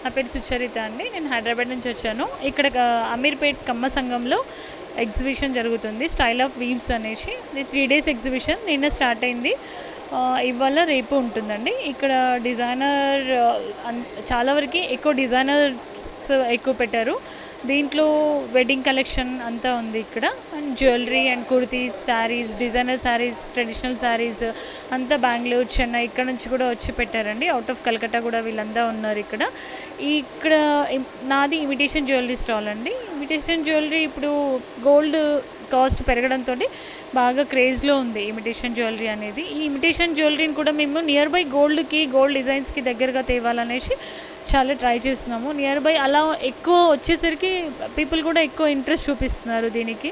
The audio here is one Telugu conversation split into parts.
నా పేరు సుచరిత అండి. నేను హైదరాబాద్ నుంచి వచ్చాను. ఇక్కడ అమీర్పేట్ కమ్మ సంఘంలో ఎగ్జిబిషన్ జరుగుతుంది, స్టైల్ ఆఫ్ వీవ్స్ అనేసి. ఇది 3 days ఎగ్జిబిషన్. నిన్న స్టార్ట్ అయింది, ఇవాళ రేపు ఉంటుందండి. ఇక్కడ డిజైనర్ చాలా వరకు ఎక్కువ డిజైనర్స్ ఎక్కువ పెట్టారు. దీంట్లో వెడ్డింగ్ కలెక్షన్ అంతా ఉంది ఇక్కడ. And jewellery and kurtis, saris, designer saris, traditional saris అంతా బెంగళూరు, చెన్నై ఇక్కడ నుంచి కూడా వచ్చి పెట్టారండి. అవుట్ ఆఫ్ కలకత్తా కూడా వీళ్ళంతా ఉన్నారు ఇక్కడ. నాది ఇమిటేషన్ జ్యువెలరీ స్టాల్ అండి. ఇమిటేషన్ జ్యువెలరీ ఇప్పుడు గోల్డ్ కాస్ట్ పెరగడంతో బాగా క్రేజ్లో ఉంది ఇమిటేషన్ జ్యువెలరీ అనేది. ఈ ఇమిటేషన్ జ్యువెలరీని కూడా మేము నియర్ బై గోల్డ్ డిజైన్స్కి దగ్గరగా తేవాలనేసి చాలా ట్రై చేస్తున్నాము. నియర్ బై అలా ఎక్కువ వచ్చేసరికి పీపుల్ కూడా ఎక్కువ ఇంట్రెస్ట్ చూపిస్తున్నారు దీనికి,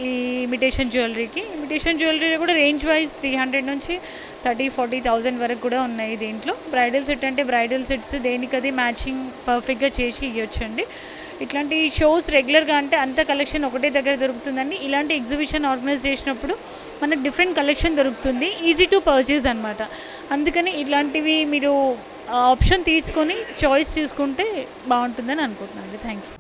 ఈ ఇమిటేషన్ జ్యువెలరీకి. ఇమిటేషన్ జ్యువెలరీ కూడా రేంజ్ వైజ్ 300 నుంచి 30,000-40,000 వరకు కూడా ఉన్నాయి దీంట్లో. బ్రైడల్ సెట్ అంటే బ్రైడల్ సెట్స్ దేనికది మ్యాచింగ్ పర్ఫెక్ట్గా చేసి ఇవ్వచ్చండి. ఇట్లాంటి షోస్ రెగ్యులర్గా అంటే అంత కలెక్షన్ ఒకటే దగ్గర దొరుకుతుందండి. ఇలాంటి ఎగ్జిబిషన్ ఆర్గనైజ్ చేసినప్పుడు మనకు డిఫరెంట్ కలెక్షన్ దొరుకుతుంది, ఈజీ టు పర్చేజ్ అనమాట. అందుకని ఇట్లాంటివి మీరు ఆప్షన్ తీసుకొని చాయిస్ చూసుకుంటే బాగుంటుందని అనుకుంటున్నాను. Thank you.